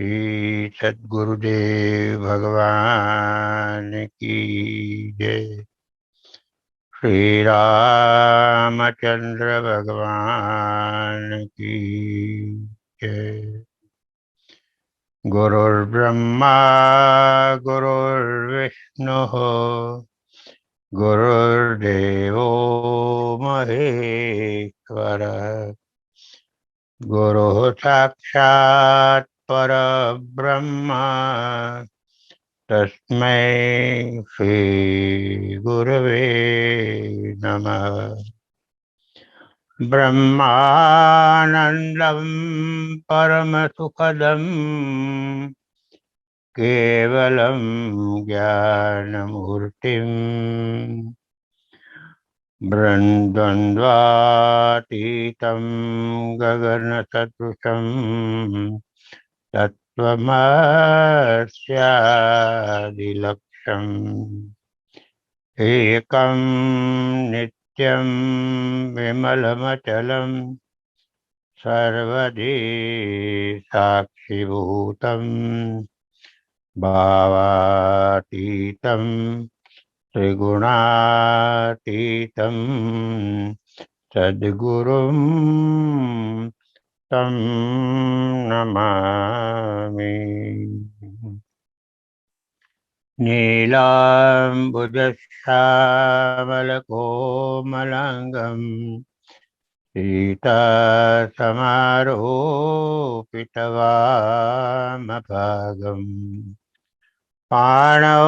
श्री सद्गुरुदेव भगवान की जय। श्री रामचंद्र भगवान की जय। गुरुर्ब्रह्मा गुरुर्विष्णुः गुरुर्देवो महेश्वरः। गुरुः साक्षात् परब्रह्म तस्मै श्री गुरवे नमः। ब्रह्मानन्दं परमसुखदं केवलं ज्ञानमूर्तिं द्वन्द्वातीतं गगनसदृशं तत्त्वमस्यादिलक्ष्यम् एकं नित्यं विमलमचलं सर्वधी साक्षिभूतं भावातीतं त्रिगुणातीतं सद्गुरुं तं नमामि। नीलाम्बुजश्यामलकोमलाङ्गं सीतासमारोपितवामभागम् पाणौ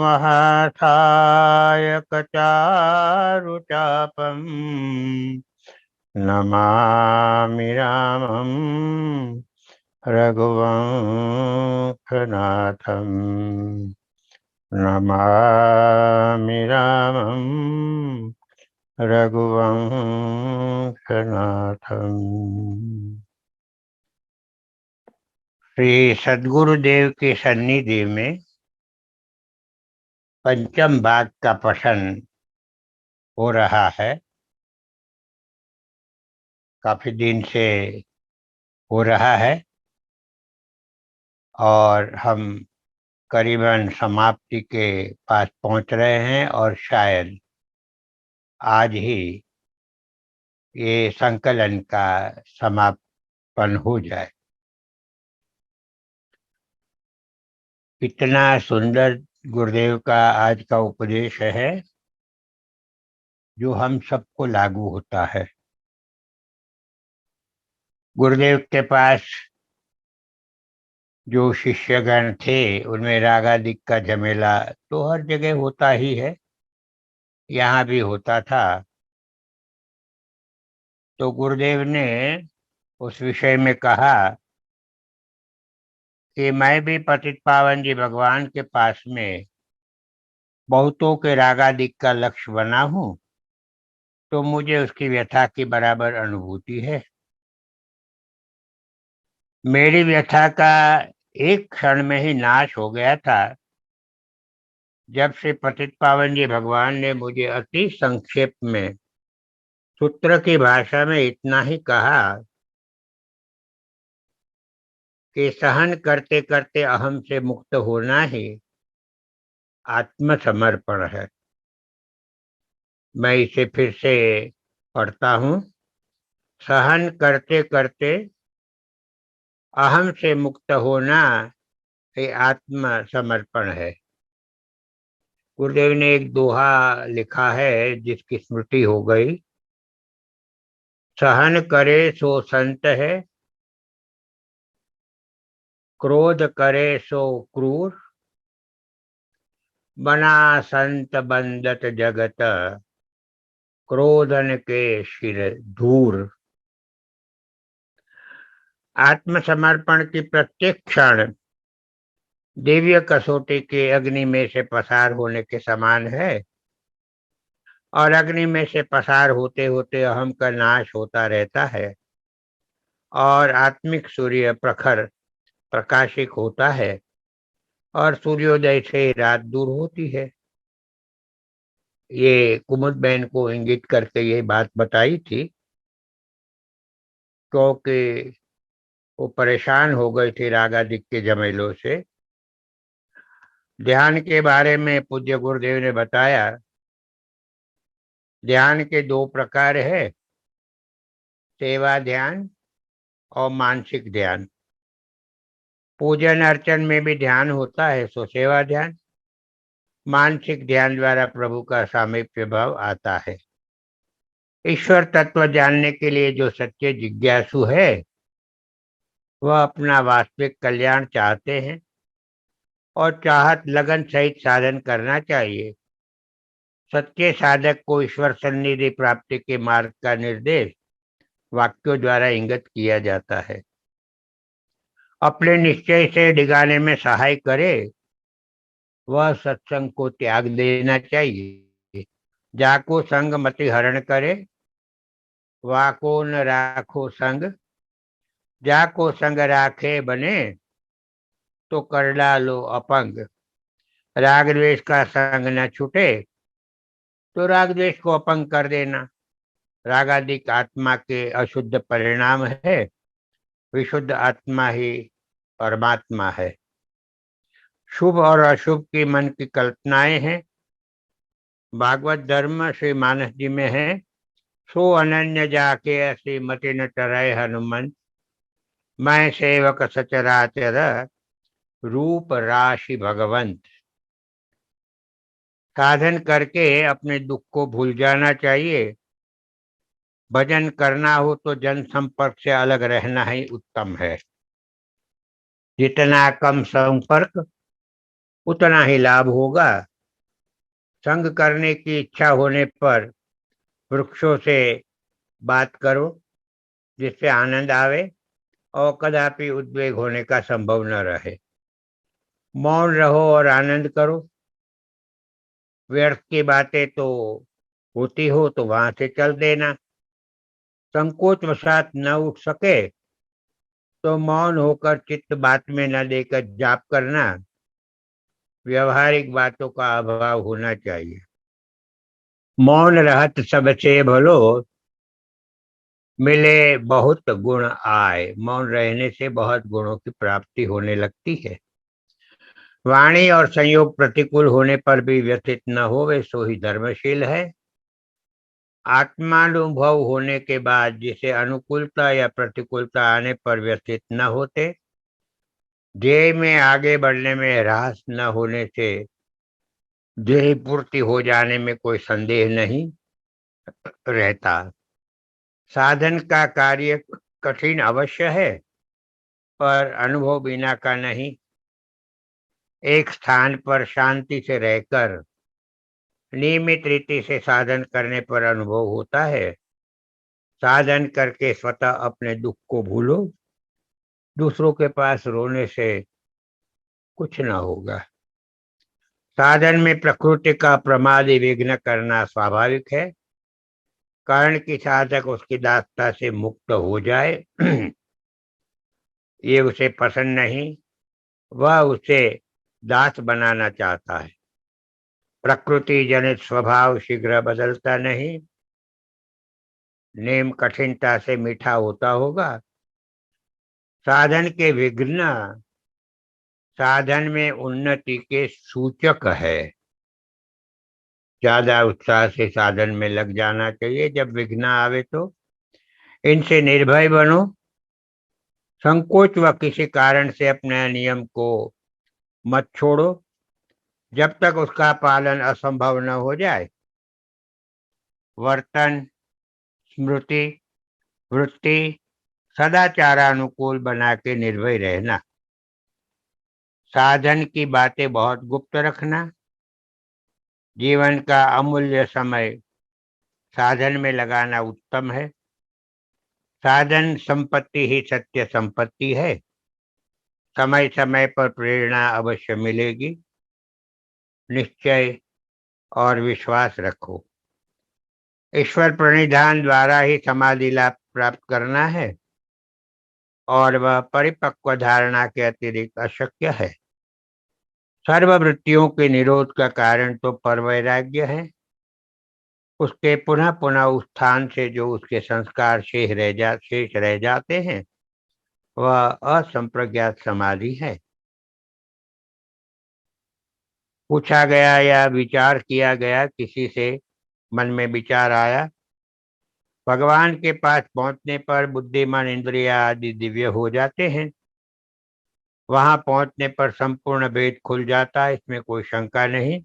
महासायकचारुचापम् नमामि रामं रघुवंशनाथम्। नमामि रामं रघुवंशनाथम्। श्री सद्गुरुदेव के सन्निधि में पंचम भाग का पठन हो रहा है। काफी दिन से हो रहा है और हम करीबन समाप्ति के पास पहुंच रहे हैं और शायद आज ही ये संकलन का समापन हो जाए। इतना सुंदर गुरुदेव का आज का उपदेश है जो हम सबको लागू होता है। गुरुदेव के पास जो शिष्यगण थे उनमें रागादिक का झमेला तो हर जगह होता ही है, यहाँ भी होता था। तो गुरुदेव ने उस विषय में कहा कि मैं भी पतित पावन जी भगवान के पास में बहुतों के रागादिक का लक्ष्य बना हूँ, तो मुझे उसकी व्यथा की बराबर अनुभूति है। मेरी व्यथा का एक क्षण में ही नाश हो गया था जब से पतित पावन जी भगवान ने मुझे अति संक्षेप में सूत्र की भाषा में इतना ही कहा कि सहन करते करते अहम से मुक्त होना ही आत्मसमर्पण है। मैं इसे फिर से पढ़ता हूँ। सहन करते करते अहम से मुक्त होना ये आत्मसमर्पण है। गुरुदेव ने एक दोहा लिखा है जिसकी स्मृति हो गई। सहन करे सो संत है, क्रोध करे सो क्रूर, बना संत बंदत जगत, क्रोधन के शिर धूर। आत्मसमर्पण की प्रत्येक क्षण दिव्य कसौटी के अग्नि में से पसार होने के समान है और अग्नि में से पसार होते होते अहम का नाश होता रहता है और आत्मिक सूर्य प्रखर प्रकाशित होता है और सूर्योदय से रात दूर होती है। ये कुमुद बहन को इंगित करके ये बात बताई थी, क्योंकि वो परेशान हो गई थी राग आदि के झमेलों से। ध्यान के बारे में पूज्य गुरुदेव ने बताया, ध्यान के दो प्रकार है, सेवा ध्यान और मानसिक ध्यान। पूजन अर्चन में भी ध्यान होता है सो सेवा ध्यान। मानसिक ध्यान द्वारा प्रभु का सामीप्य भाव आता है। ईश्वर तत्व जानने के लिए जो सच्चे जिज्ञासु है वह अपना वास्तविक कल्याण चाहते हैं और चाहत लगन सहित साधन करना चाहिए। सच्चे साधक को ईश्वर सन्निधि प्राप्ति के मार्ग का निर्देश वाक्यों द्वारा इंगित किया जाता है। अपने निश्चय से डिगाने में सहाय करे वह सत्संग को त्याग देना चाहिए। जाको संग मति हरण करे, वाको न राखो संग। जाको संग राखे बने, तो कर डालो अपंग। राग द्वेष का संग न छूटे तो राग द्वेष को अपंग कर देना। रागादिक आत्मा के अशुद्ध परिणाम है, विशुद्ध आत्मा ही परमात्मा है। शुभ और अशुभ की मन की कल्पनाएं हैं। भागवत धर्म श्री मानस जी में है, सो अनन्य जाके ऐसी मति न टराय हनुमंत। मैं सेवक सचराचर, रूप राशि भगवंत। साधन करके अपने दुख को भूल जाना चाहिए। भजन करना हो तो जन संपर्क से अलग रहना ही उत्तम है। जितना कम संपर्क उतना ही लाभ होगा। संग करने की इच्छा होने पर वृक्षों से बात करो जिससे आनंद आवे और कदापि उद्वेग होने का संभव न रहे। मौन रहो और आनंद करो। व्यर्थ की बातें तो होती हो तो वहां से चल देना। संकोच वशात न उठ सके तो मौन होकर चित्त बात में न देकर जाप करना। व्यवहारिक बातों का अभाव होना चाहिए। मौन रहत सबसे भलो, मिले बहुत गुण आए। मौन रहने से बहुत गुणों की प्राप्ति होने लगती है। वाणी और संयोग प्रतिकूल होने पर भी व्यथित न होवे सो ही धर्मशील है। आत्मानुभव होने के बाद जिसे अनुकूलता या प्रतिकूलता आने पर व्यथित न होते, ध्येय में आगे बढ़ने में ह्रास न होने से ध्येय पूर्ति हो जाने में कोई संदेह नहीं रहता। साधन का कार्य कठिन अवश्य है पर अनुभव बिना का नहीं। एक स्थान पर शांति से रहकर नियमित रीति से साधन करने पर अनुभव होता है। साधन करके स्वतः अपने दुख को भूलो, दूसरों के पास रोने से कुछ न होगा। साधन में प्रकृति का प्रमादी विघ्न करना स्वाभाविक है। कारण की साधक उसकी दासता से मुक्त हो जाए ये उसे पसंद नहीं। वह उसे दास बनाना चाहता है। प्रकृति जनित स्वभाव शीघ्र बदलता नहीं। नेम कठिनता से मीठा होता होगा। साधन के विघ्न साधन में उन्नति के सूचक है। ज्यादा उत्साह से साधन में लग जाना चाहिए। जब विघ्न आवे तो इनसे निर्भय बनो। संकोच व किसी कारण से अपने नियम को मत छोड़ो जब तक उसका पालन असंभव न हो जाए। वर्तन, स्मृति, वृत्ति सदाचारानुकूल बना के निर्भय रहना। साधन की बातें बहुत गुप्त रखना। जीवन का अमूल्य समय साधन में लगाना उत्तम है। साधन संपत्ति ही सत्य संपत्ति है। समय समय पर प्रेरणा अवश्य मिलेगी। निश्चय और विश्वास रखो। ईश्वर प्रणिधान द्वारा ही समाधि लाभ प्राप्त करना है और वह परिपक्व धारणा के अतिरिक्त अशक्य है। सर्ववृत्तियों के निरोध का कारण तो परवैराग्य है। उसके पुनः पुनः उस स्थान से जो उसके संस्कार शेष रह जाते हैं वह असंप्रज्ञात समाधि है। पूछा गया या विचार किया गया, किसी से मन में विचार आया, भगवान के पास पहुंचने पर बुद्धिमान इंद्रिया आदि दिव्य हो जाते हैं। वहां पहुंचने पर संपूर्ण भेद खुल जाता है, इसमें कोई शंका नहीं।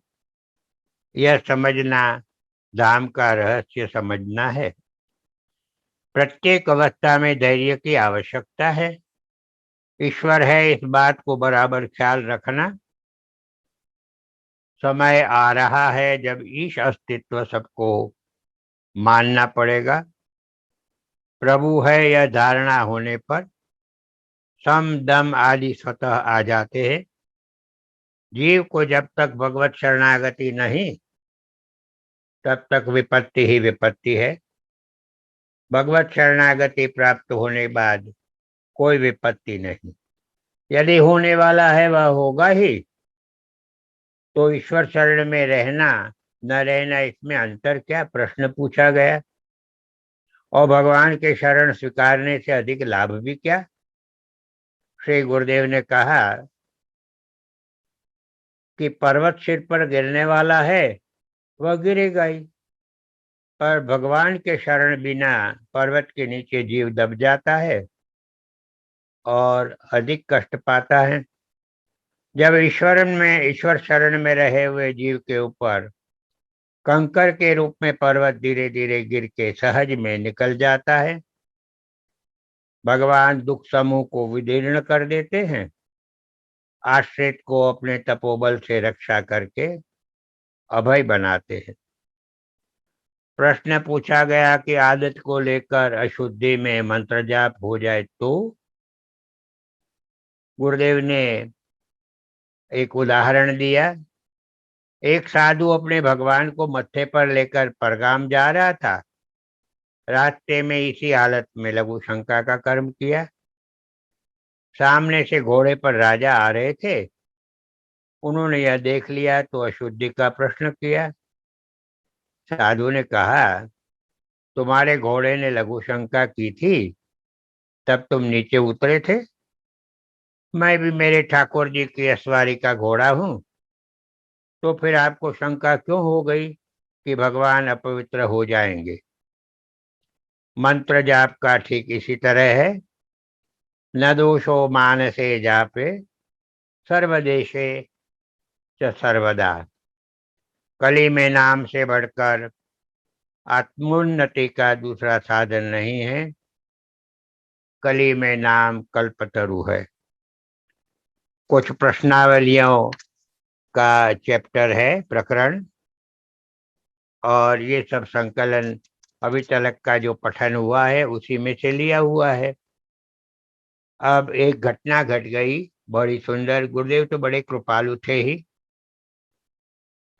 यह समझना धाम का रहस्य समझना है। प्रत्येक अवस्था में धैर्य की आवश्यकता है। ईश्वर है, इस बात को बराबर ख्याल रखना। समय आ रहा है जब ईश अस्तित्व सबको मानना पड़ेगा। प्रभु है, यह धारणा होने पर सम दम आदि स्वतः आ जाते हैं। जीव को जब तक भगवत शरणागति नहीं, तब तक विपत्ति ही विपत्ति है। भगवत शरणागति प्राप्त होने बाद कोई विपत्ति नहीं। यदि होने वाला है वह होगा ही, तो ईश्वर शरण में रहना न रहना, इसमें अंतर क्या, प्रश्न पूछा गया। और भगवान के शरण स्वीकारने से अधिक लाभ भी क्या। श्री गुरुदेव ने कहा कि पर्वत सिर पर गिरने वाला है, वह गिरेगा ही, पर भगवान के शरण बिना पर्वत के नीचे जीव दब जाता है और अधिक कष्ट पाता है। जब ईश्वर शरण में रहे हुए जीव के ऊपर कंकर के रूप में पर्वत धीरे धीरे गिर के सहज में निकल जाता है, भगवान दुख समूह को विदीर्ण कर देते हैं। आश्रित को अपने तपोबल से रक्षा करके अभय बनाते हैं। प्रश्न पूछा गया कि आदत को लेकर अशुद्धि में मंत्र जाप हो जाए तो। गुरुदेव ने एक उदाहरण दिया। एक साधु अपने भगवान को मत्थे पर लेकर परगाम जा रहा था। रास्ते में इसी हालत में लघु शंका का कर्म किया। सामने से घोड़े पर राजा आ रहे थे। उन्होंने यह देख लिया तो अशुद्धि का प्रश्न किया। साधु ने कहा, तुम्हारे घोड़े ने लघु शंका की थी, तब तुम नीचे उतरे थे। मैं भी मेरे ठाकुर जी की असवारी का घोड़ा हूँ, तो फिर आपको शंका क्यों हो गई कि भगवान अपवित्र हो जाएंगे। मंत्र जाप का ठीक इसी तरह है। न दोषो मानसे जापे, सर्वदेशे च सर्वदा। कली में नाम से बढ़कर आत्मोन्नति का दूसरा साधन नहीं है। कली में नाम कल्पतरु है। कुछ प्रश्नावलियों का चैप्टर है, प्रकरण, और ये सब संकलन अभी तक का जो पठन हुआ है उसी में से लिया हुआ है। अब एक घटना घट गई, बड़ी सुंदर। गुरुदेव तो बड़े कृपालु थे ही।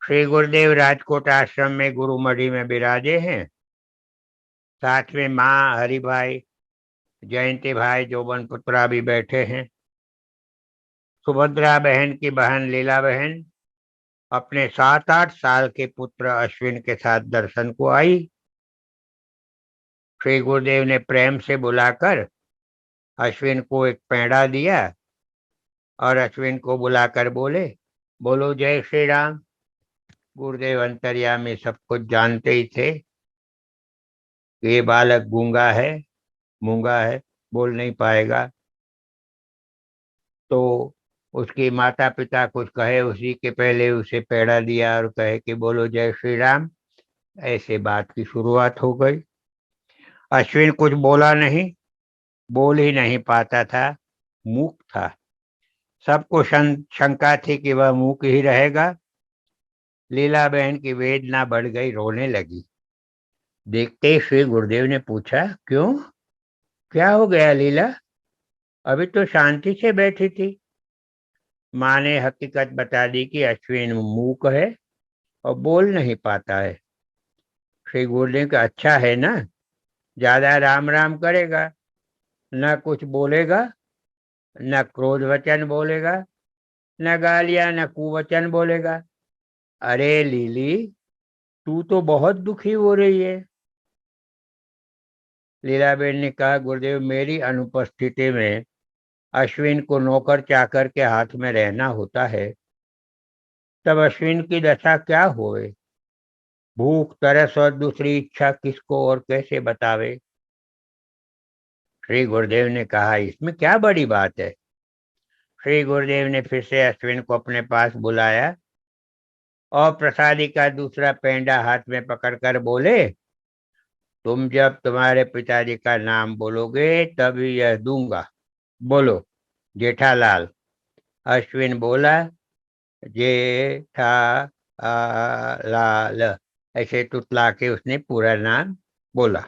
श्री गुरुदेव राजकोट आश्रम में गुरुमढ़ी में विराजे हैं। साथ में माँ हरिभाई, जयंती भाई, जोबन पुत्रा भी बैठे हैं। सुभद्रा बहन की बहन लीला बहन अपने 7-8 साल के पुत्र अश्विन के साथ दर्शन को आई। श्री गुरुदेव ने प्रेम से बुलाकर अश्विन को एक पेड़ा दिया और अश्विन को बुलाकर बोले, बोलो जय श्री राम। गुरुदेव अंतर्यामी सब कुछ जानते ही थे कि ये बालक गूंगा है, मूंगा है, बोल नहीं पाएगा। तो उसके माता पिता कुछ कहे, उसी के पहले उसे पेड़ा दिया और कहे कि बोलो जय श्री राम। ऐसे बात की शुरुआत हो गई। अश्विन कुछ बोला नहीं, बोल ही नहीं पाता था, मूक था। सबको शंका थी कि वह मूक ही रहेगा। लीला बहन की वेदना बढ़ गई, रोने लगी। देखते ही श्री गुरुदेव ने पूछा, क्यों, क्या हो गया लीला, अभी तो शांति से बैठी थी। माँ ने हकीकत बता दी कि अश्विन मूक है और बोल नहीं पाता है। श्री गुरुदेव का, अच्छा है ना, ज्यादा राम राम करेगा, न कुछ बोलेगा, न क्रोध वचन बोलेगा, न गालियां न कुवचन बोलेगा। अरे लीली, तू तो बहुत दुखी हो रही है। लीलाबेन ने कहा, गुरुदेव मेरी अनुपस्थिति में अश्विन को नौकर चाकर के हाथ में रहना होता है, तब अश्विन की दशा क्या होए। भूख तरस और दूसरी इच्छा किसको और कैसे बतावे। श्री गुरुदेव ने कहा, इसमें क्या बड़ी बात है। श्री गुरुदेव ने फिर से अश्विन को अपने पास बुलाया और प्रसादी का दूसरा पेंडा हाथ में पकड़कर बोले, तुम जब तुम्हारे पिताजी का नाम बोलोगे तभी यह दूंगा। बोलो। जेठालाल। अश्विन बोला, जेठालाल। ऐसे तुतला के उसने पूरा नाम बोला।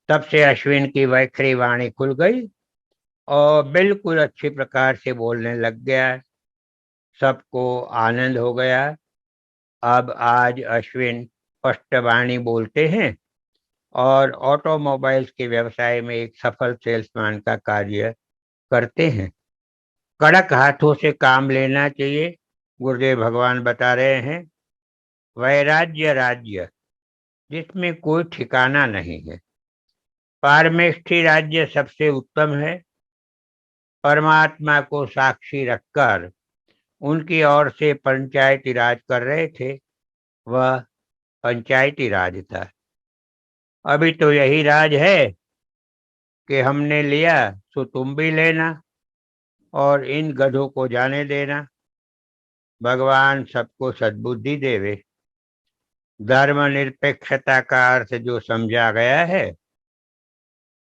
तब से अश्विन की वैखरी वाणी खुल गई और बिल्कुल अच्छी प्रकार से बोलने लग गया। सबको आनंद हो गया। अब आज अश्विन स्पष्ट वाणी बोलते हैं और ऑटोमोबाइल्स के व्यवसाय में एक सफल सेल्समैन का कार्य करते हैं। कड़क हाथों से काम लेना चाहिए। गुरुदेव भगवान बता रहे हैं, वैराग्य राज्य जिसमें कोई ठिकाना नहीं है। पारमेष्ठी राज्य सबसे उत्तम है। परमात्मा को साक्षी रखकर उनकी ओर से पंचायती राज कर रहे थे, वह पंचायती राज था। अभी तो यही राज है कि हमने लिया सो तुम भी लेना और इन गधों को जाने देना। भगवान सबको सद्बुद्धि देवे। धर्मनिरपेक्षता का अर्थ जो समझा गया है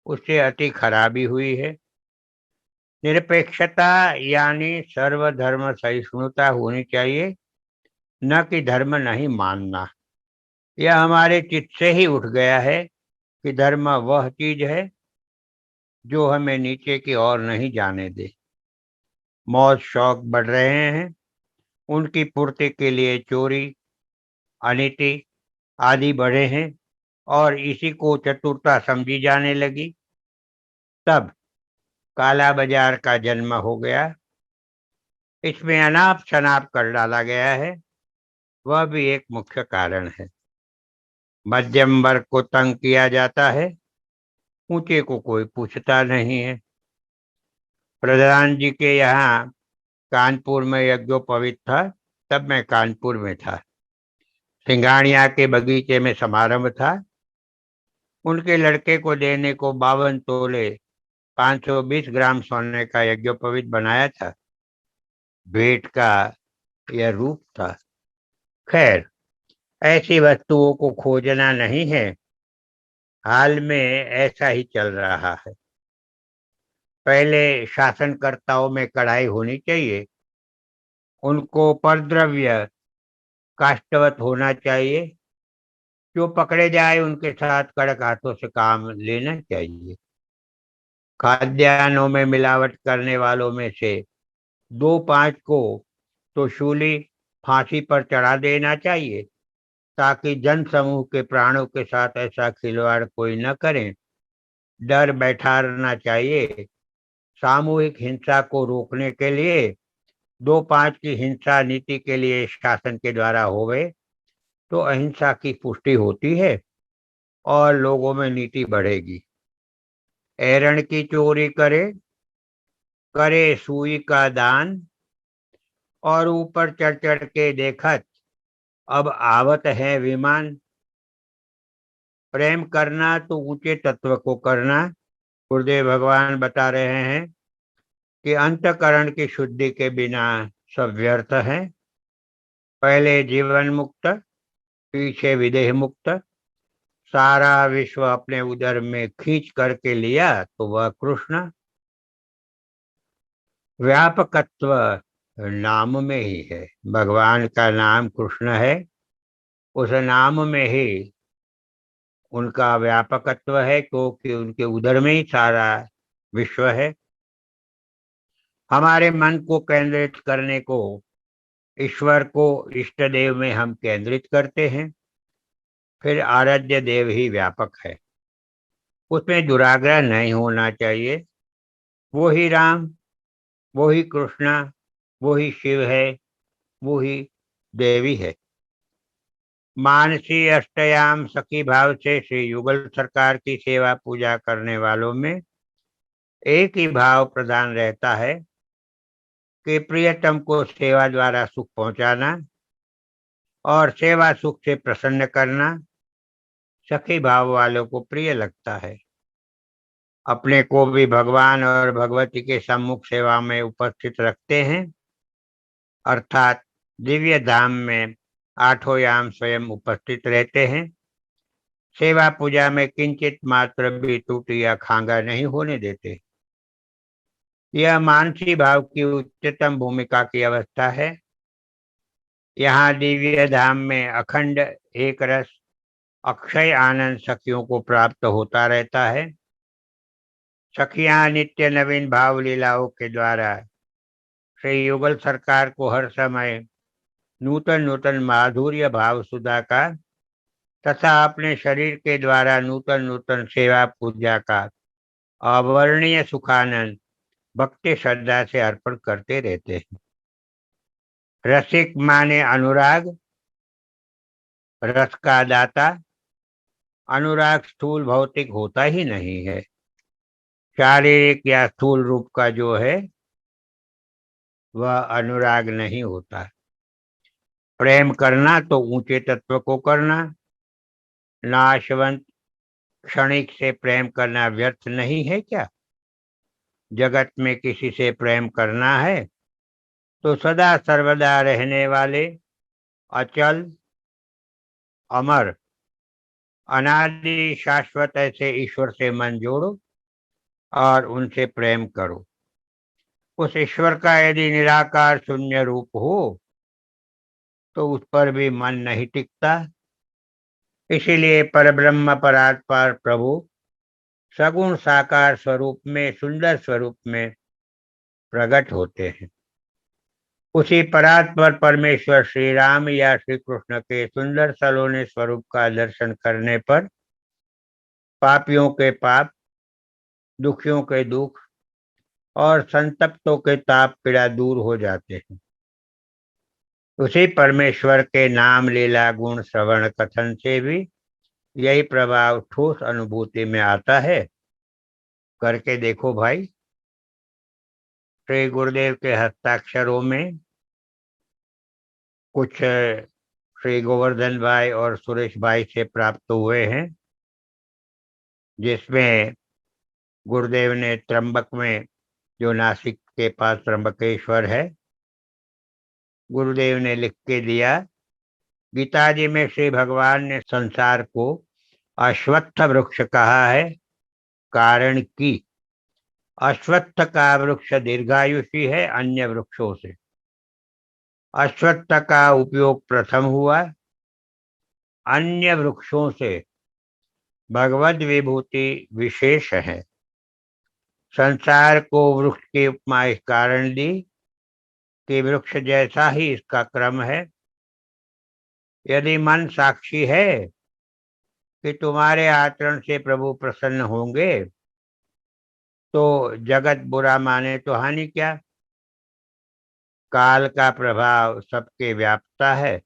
उससे अति खराबी हुई है। निरपेक्षता यानी सर्वधर्म सहिष्णुता होनी चाहिए, न कि धर्म नहीं मानना। यह हमारे चित्त से ही उठ गया है कि धर्म वह चीज है जो हमें नीचे की ओर नहीं जाने दे। मौज शौक बढ़ रहे हैं, उनकी पूर्ति के लिए चोरी, अनीति आदि बढ़े हैं और इसी को चतुरता समझी जाने लगी। तब काला बाजार का जन्म हो गया। इसमें अनाप शनाप कर डाला गया है, वह भी एक मुख्य कारण है। मध्यम वर्ग को तंग किया जाता है, ऊंचे को कोई पूछता नहीं है। प्रधान जी के यहाँ कानपुर में यज्ञोपवीत था, तब मैं कानपुर में था। सिंघानिया के बगीचे में समारंभ था। उनके लड़के को देने को 52 तोले 520 ग्राम सोने का यज्ञोपवीत बनाया था। भेंट का यह रूप था। खैर, ऐसी वस्तुओं को खोजना नहीं है। हाल में ऐसा ही चल रहा है। पहले शासनकर्ताओं में कड़ाई होनी चाहिए, उनको परद्रव्य काष्ठवत होना चाहिए। जो पकड़े जाए उनके साथ कड़क हाथों से काम लेना चाहिए। खाद्यान्नों में मिलावट करने वालों में से 2-5 को तो शूली फांसी पर चढ़ा देना चाहिए, ताकि जन समूह के प्राणों के साथ ऐसा खिलवाड़ कोई न करे। डर बैठाना चाहिए। सामूहिक हिंसा को रोकने के लिए 2-5 की हिंसा नीति के लिए शासन के द्वारा होवे तो अहिंसा की पुष्टि होती है और लोगों में नीति बढ़ेगी। एरण की चोरी करे, करे सुई का दान, और ऊपर चढ़ चढ़ के देखत अब आवत है विमान। प्रेम करना तो ऊंचे तत्व को करना। गुरुदेव भगवान बता रहे हैं कि अंतकरण की शुद्धि के बिना सब व्यर्थ है। पहले जीवन मुक्त, पीछे विदेह मुक्त। सारा विश्व अपने उदर में खींच करके लिया तो वह कृष्ण। व्यापकत्व नाम में ही है। भगवान का नाम कृष्ण है, उस नाम में ही उनका व्यापकत्व है, क्योंकि उनके उदर में ही सारा विश्व है। हमारे मन को केंद्रित करने को, ईश्वर को इष्ट देव में हम केंद्रित करते हैं, फिर आराध्य देव ही व्यापक है। उसमें दुराग्रह नहीं होना चाहिए। वो ही राम, वो ही कृष्णा, वो ही शिव है, वो ही देवी है। मानसी अष्टयाम सखी भाव से श्री युगल सरकार की सेवा पूजा करने वालों में एक ही भाव प्रधान रहता है कि प्रियतम को सेवा द्वारा सुख पहुंचाना और सेवा सुख से प्रसन्न करना सखी भाव वालों को प्रिय लगता है। अपने को भी भगवान और भगवती के सम्मुख सेवा में उपस्थित रखते हैं, अर्थात दिव्य धाम में आठों याम स्वयं उपस्थित रहते हैं। सेवा पूजा में किंचित मात्र भी त्रुटि या खांगा नहीं होने देते। यह मानसी भाव की उच्चतम भूमिका की अवस्था है। यहाँ दिव्य धाम में अखंड एक रस अक्षय आनंद सखियों को प्राप्त होता रहता है। सखियां नित्य नवीन भाव लीलाओं के द्वारा श्री युगल सरकार को हर समय नूतन नूतन माधुर्य भाव सुधा का तथा अपने शरीर के द्वारा नूतन नूतन सेवा पूजा का अवर्णीय सुखानंद भक्ति श्रद्धा से अर्पण करते रहते हैं। रसिक माने अनुराग, रस का दाता। अनुराग स्थूल भौतिक होता ही नहीं है। शारीरिक या स्थूल रूप का जो है वह अनुराग नहीं होता। प्रेम करना तो ऊंचे तत्व को करना, नाशवंत क्षणिक से प्रेम करना व्यर्थ नहीं है क्या? जगत में किसी से प्रेम करना है तो सदा सर्वदा रहने वाले अचल, अमर, अनादि शाश्वत ऐसे ईश्वर से मन जोड़ो और उनसे प्रेम करो। उस ईश्वर का यदि निराकार शून्य रूप हो तो उस पर भी मन नहीं टिकता। इसीलिए परब्रह्म परात्पर प्रभु सगुण साकार स्वरूप में, सुंदर स्वरूप में प्रकट होते हैं। उसी परात्पर परमेश्वर श्री राम या श्री कृष्ण के सुंदर सलोने स्वरूप का दर्शन करने पर पापियों के पाप, दुखियों के दुख और संतप्तों के ताप पीड़ा दूर हो जाते हैं। उसी परमेश्वर के नाम लीला गुण श्रवण कथन से भी यही प्रभाव ठोस अनुभूति में आता है। करके देखो भाई। श्री गुरुदेव के हस्ताक्षरों में कुछ श्री गोवर्धन भाई और सुरेश भाई से प्राप्त हुए हैं, जिसमें गुरुदेव ने त्र्यंबक में, जो नासिक के पास त्र्यंबकेश्वर है, गुरुदेव ने लिख के दिया। गीता जी में श्री भगवान ने संसार को अश्वत्थ वृक्ष कहा है, कारण कि अश्वत्थ का वृक्ष दीर्घायुषी है अन्य वृक्षों से। अश्वत्थ का उपयोग प्रथम हुआ, अन्य वृक्षों से भगवद विभूति विशेष है। संसार को वृक्ष की उपमा इस कारण दी कि वृक्ष जैसा ही इसका क्रम है। यदि मन साक्षी है कि तुम्हारे आचरण से प्रभु प्रसन्न होंगे तो जगत बुरा माने तो हानि क्या। काल का प्रभाव सबके व्यापता है,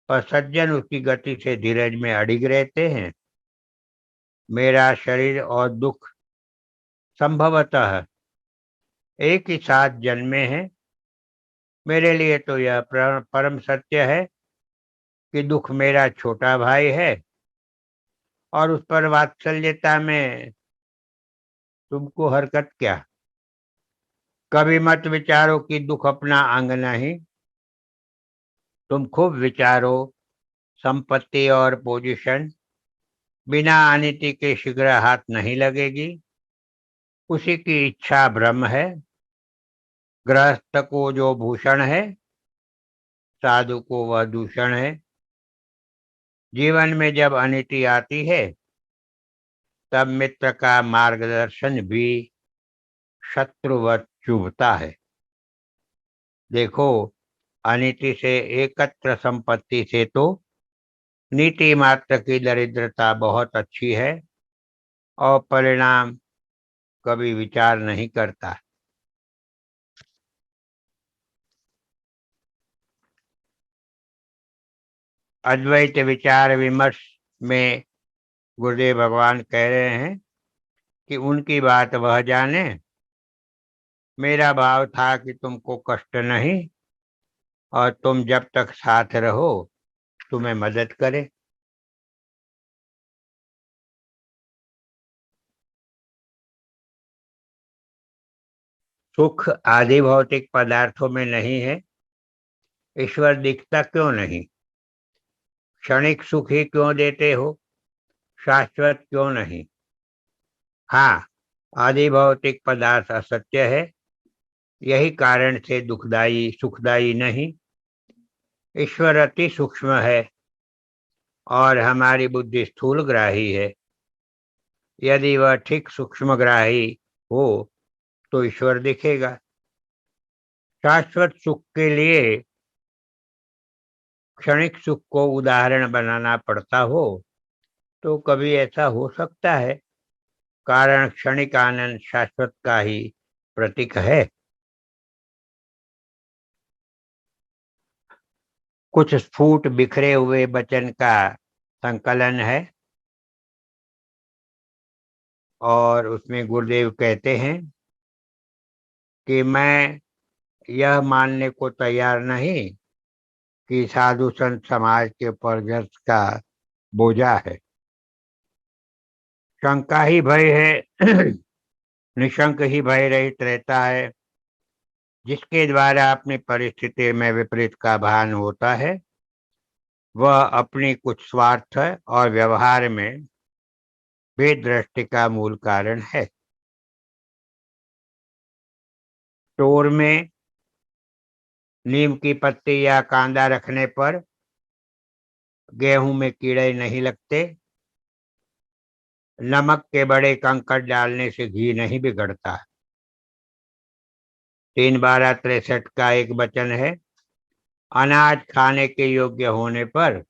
पर सज्जन उसकी गति से धीरज में अडिग रहते हैं। मेरा शरीर और दुख संभवतः एक ही साथ जन्मे हैं। मेरे लिए तो यह परम सत्य है कि दुख मेरा छोटा भाई है और उस पर वात्सल्यता में तुमको हरकत क्या। कभी मत विचारो कि दुख अपना अंग नहीं। तुम खूब विचारो, संपत्ति और पोजीशन बिना अनिति के शीघ्र हाथ नहीं लगेगी। उसी की इच्छा भ्रम है। गृहस्थ को जो भूषण है, साधु को वह दूषण है। जीवन में जब अनिति आती है तब मित्र का मार्गदर्शन भी शत्रुवत चुभता है। देखो, अनिति से एकत्र संपत्ति से तो नीति मात्र की दरिद्रता बहुत अच्छी है और परिणाम कभी विचार नहीं करता। अद्वैत विचार विमर्श में गुरुदेव भगवान कह रहे हैं कि उनकी बात वह जाने। मेरा भाव था कि तुमको कष्ट नहीं, और तुम जब तक साथ रहो तुम्हें मदद करे। सुख आदि भौतिक पदार्थों में नहीं है। ईश्वर दिखता क्यों नहीं? क्षणिक सुख ही क्यों देते हो? शाश्वत क्यों नहीं? हाँ, आदि भौतिक पदार्थ असत्य है, यही कारण से दुखदाई सुखदाई नहीं। ईश्वर अति सूक्ष्म है और हमारी बुद्धि स्थूलग्राही है। यदि वह ठीक सूक्ष्मग्राही हो तो ईश्वर दिखेगा। शाश्वत सुख के लिए क्षणिक सुख को उदाहरण बनाना पड़ता हो तो कभी ऐसा हो सकता है, कारण क्षणिक आनंद शाश्वत का ही प्रतीक है। कुछ स्फुट बिखरे हुए वचन का संकलन है, और उसमें गुरुदेव कहते हैं कि मैं यह मानने को तैयार नहीं कि साधु संत समाज के ऊपर का बोझा है। शंका ही भय है। निशंक ही भय रहित रहता है। जिसके द्वारा अपनी परिस्थिति में विपरीत का भान होता है वह अपनी कुछ स्वार्थ और व्यवहार में भेद दृष्टि का मूल कारण है। स्टोर में नीम की पत्ती या कांदा रखने पर गेहूं में कीड़े नहीं लगते। नमक के बड़े कंकड़ डालने से घी नहीं बिगड़ता। 3/12-63 का एक वचन है, अनाज खाने के योग्य होने पर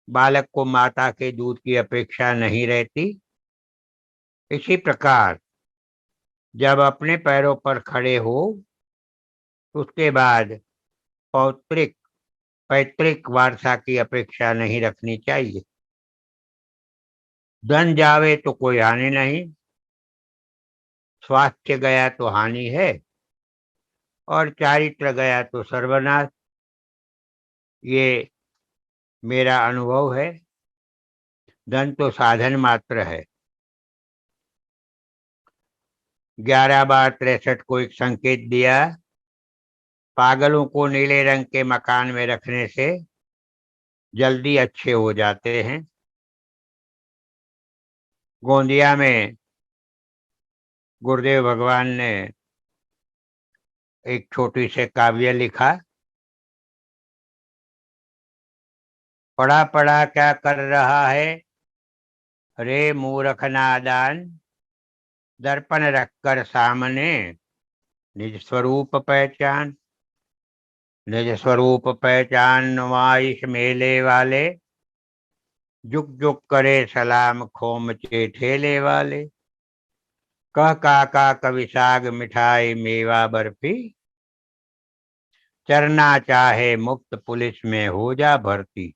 बालक को माता के दूध की अपेक्षा नहीं रहती। इसी प्रकार जब अपने पैरों पर खड़े हो उसके बाद पौत्रिक पैतृक वारसा की अपेक्षा नहीं रखनी चाहिए। धन जावे तो कोई हानि नहीं, स्वास्थ्य गया तो हानि है, और चारित्र गया तो सर्वनाश। ये मेरा अनुभव है। धन तो साधन मात्र है। 11/63 को एक संकेत दिया, पागलों को नीले रंग के मकान में रखने से जल्दी अच्छे हो जाते हैं। गोंदिया में गुरुदेव भगवान ने एक छोटी से काव्य लिखा, पढ़ा पढ़ा क्या कर रहा है रे मूर्ख नादान, दर्पण रखकर सामने निज स्वरूप पहचान। निज स्वरूप पहचान नुमाइश मेले वाले, जुग जुग करे सलाम खोमचे ठेले वाले। कह काका कवि साग मिठाई मेवा बर्फी, चरना चाहे मुफ्त पुलिस में हो जा भर्ती।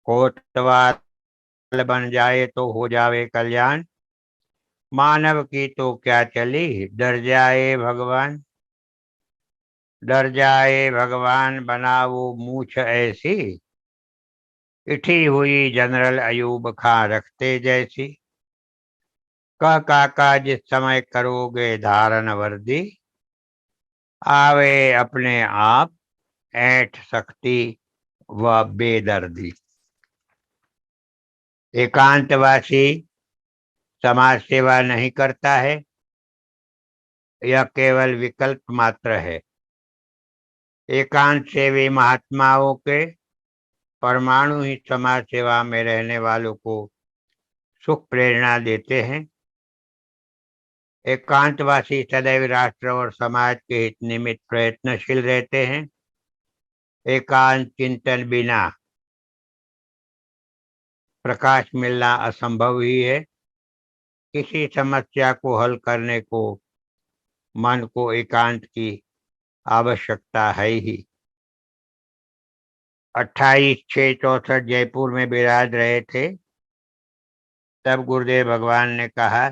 कोतवाल बन जाए तो हो जावे कल्याण, मानव की तो क्या चली डर जाए भगवान। डर जाए भगवान बनाओ मूछ ऐसी, इठी हुई जनरल अयूब खां रखते जैसी। कह काका जिस समय करोगे धारण वर्दी, आवे अपने आप ऐंठ सकती व बेदर्दी। एकांतवासी समाज सेवा नहीं करता है, यह केवल विकल्प मात्र है। एकांत सेवी महात्माओं के परमाणु ही समाज सेवा में रहने वालों को सुख प्रेरणा देते हैं। एकांतवासी सदैव राष्ट्र और समाज के हित निमित्त प्रयत्नशील रहते हैं। एकांत चिंतन बिना प्रकाश मिलना असंभव ही है। किसी समस्या को हल करने को मन को एकांत की आवश्यकता है ही। 28/6/64 जयपुर में विराज रहे थे। तब गुरुदेव भगवान ने कहा,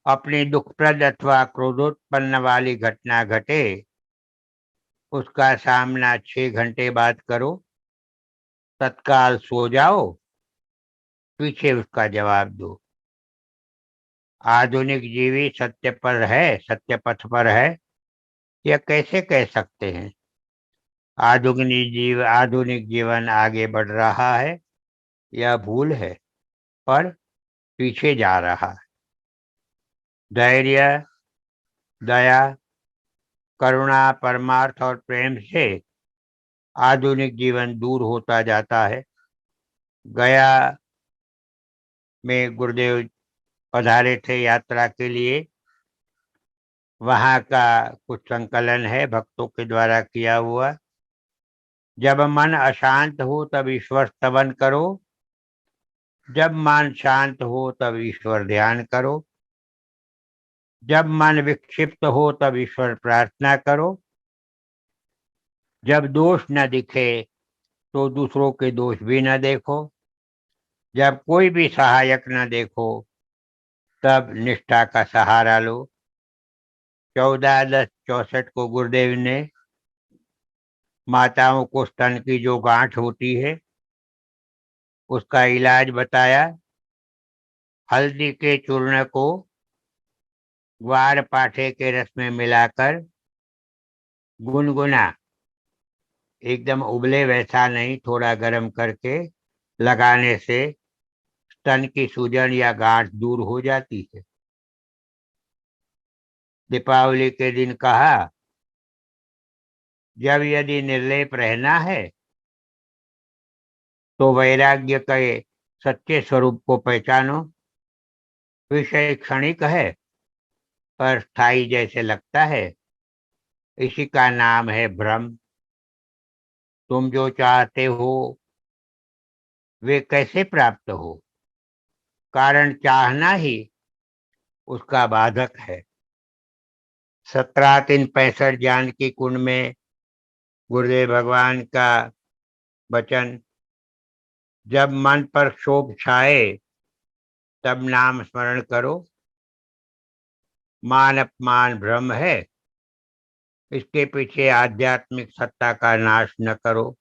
अपनी दुखप्रद अथवा क्रोधोत्पन्न वाली घटना घटे, उसका सामना 6 घंटे बाद करो, तत्काल सो जाओ, पीछे उसका जवाब दो। आधुनिक जीवी सत्य पथ पर है, यह कैसे कह सकते हैं? आधुनिक जीवन आगे बढ़ रहा है, यह भूल है, पर पीछे जा रहा है। धैर्य, दया, करुणा, परमार्थ और प्रेम से आधुनिक जीवन दूर होता जाता है। गया में गुरुदेव पधारे थे यात्रा के लिए। वहाँ का कुछ संकलन है भक्तों के द्वारा किया हुआ। जब मन अशांत हो तब ईश्वर स्तवन करो, जब मन शांत हो तब ईश्वर ध्यान करो, जब मन विक्षिप्त हो तब ईश्वर प्रार्थना करो, जब दोष न दिखे तो दूसरों के दोष भी न देखो, जब कोई भी सहायक न देखो तब निष्ठा का सहारा लो। 14/10/64 को गुरुदेव ने माताओं को स्तन की जो गांठ होती है उसका इलाज बताया। हल्दी के चूर्ण को ग्वार पाठे के रस में मिलाकर गुनगुना, एकदम उबले वैसा नहीं, थोड़ा गर्म करके लगाने से स्तन की सूजन या गांठ दूर हो जाती है। दीपावली के दिन कहा, जब यदि निर्लेप रहना है तो वैराग्य के सच्चे स्वरूप को पहचानो। विषय क्षणिक है पर स्थायी जैसे लगता है, इसी का नाम है भ्रम। तुम जो चाहते हो वे कैसे प्राप्त हो? कारण चाहना ही उसका बाधक है। 17/3/65 जानकी कुंड में गुरुदेव भगवान का वचन, जब मन पर क्षोभ छाए तब नाम स्मरण करो। मान अपमान भ्रम है, इसके पीछे आध्यात्मिक सत्ता का नाश न करो।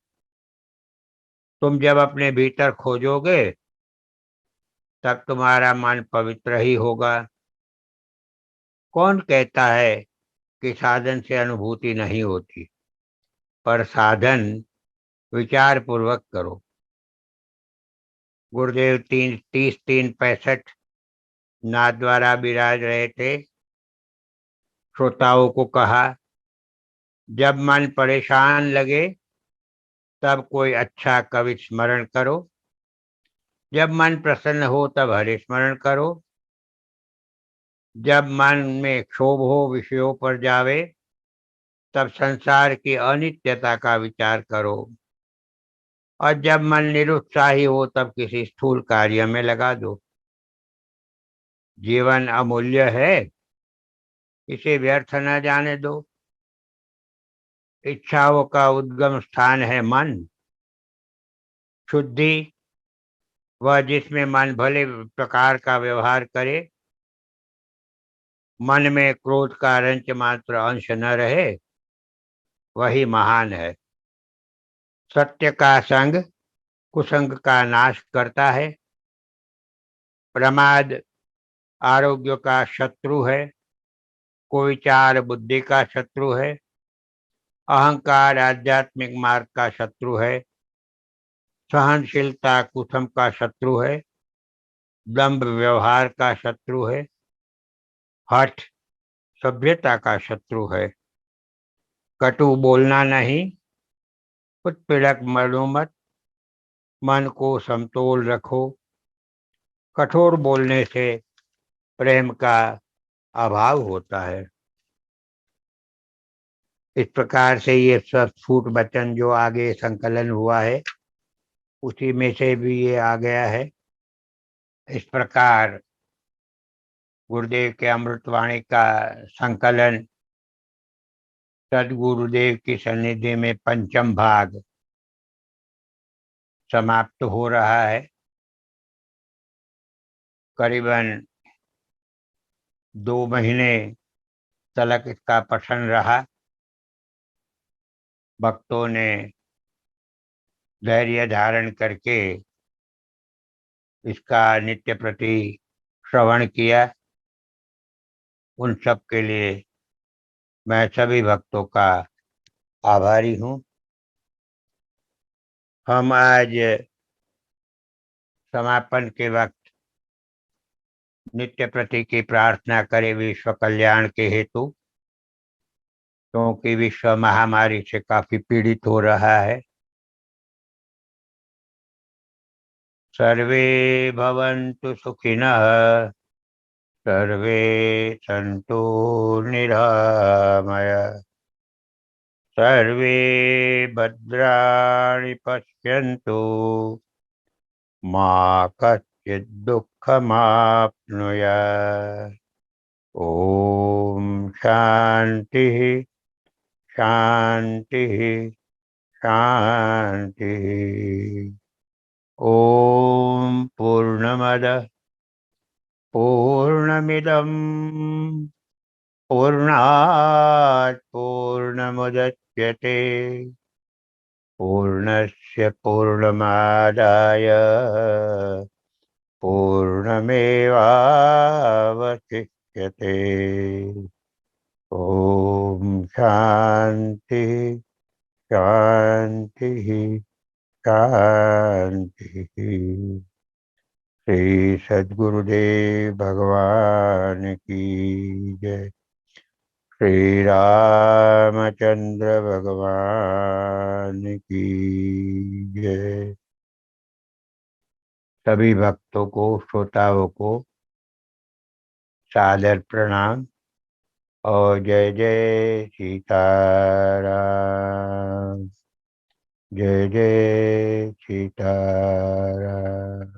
तुम जब अपने भीतर खोजोगे तब तुम्हारा मन पवित्र ही होगा। कौन कहता है कि साधन से अनुभूति नहीं होती? पर साधन विचार पूर्वक करो। गुरुदेव 30/3/65 नाथ द्वारा विराज रहे थे। श्रोताओं को कहा, जब मन परेशान लगे तब कोई अच्छा कवि स्मरण करो, जब मन प्रसन्न हो तब हरि स्मरण करो, जब मन में क्षोभ हो विषयों पर जावे तब संसार की अनित्यता का विचार करो, और जब मन निरुत्साही हो तब किसी स्थूल कार्य में लगा दो। जीवन अमूल्य है, इसे व्यर्थ न जाने दो। इच्छाओं का उद्गम स्थान है मन। शुद्धि, वह जिसमें मन भले प्रकार का व्यवहार करे, मन में क्रोध का रंच मात्र अंश न रहे, वही महान है। सत्य का संग कुसंग का नाश करता है। प्रमाद आरोग्य का शत्रु है, कुविचार बुद्धि का शत्रु है, अहंकार आध्यात्मिक मार्ग का शत्रु है, सहनशीलता कुसम का शत्रु है, दंभ व्यवहार का शत्रु है, हठ सभ्यता का शत्रु है। कटु बोलना नहीं, उत्पीड़क मनो मत, मन को समतोल रखो। कठोर बोलने से प्रेम का अभाव होता है। इस प्रकार से ये स्फुट वचन जो आगे संकलन हुआ है उसी में से भी ये आ गया है। इस प्रकार गुरुदेव के अमृतवाणी का संकलन सदगुरुदेव की सन्निधि में पंचम भाग समाप्त हो रहा है। करीबन 2 महीने तलक इसका पठन रहा। भक्तों ने धैर्य धारण करके इसका नित्य प्रति श्रवण किया। उन सब के लिए मैं सभी भक्तों का आभारी हूँ। हम आज समापन के वक्त नित्य प्रति की प्रार्थना करें विश्व कल्याण के हेतु, क्योंकि विश्व महामारी से काफी पीड़ित हो रहा है। सर्वे भवन्तु सुखिनः, सर्वे सन्तु निरामया, सर्वे भद्राणि पश्यन्तु, मा कश्चित् दुःखमाप्नुयात्। ओम शांति शांति शांति। ओम पूर्णमदः पूर्णमिदं पूर्णात् पूर्णमुदच्यते, पूर्णस्य पूर्णमादाय पूर्णमेवावशिष्यते। ओम शांति शांति शांति। श्री सद्गुरुदेव भगवान की जय। श्री रामचंद्र भगवान की जय। सभी भक्तों को, श्रोताओं को सादर प्रणाम और जय जय सीताराम, जय जय सीताराम।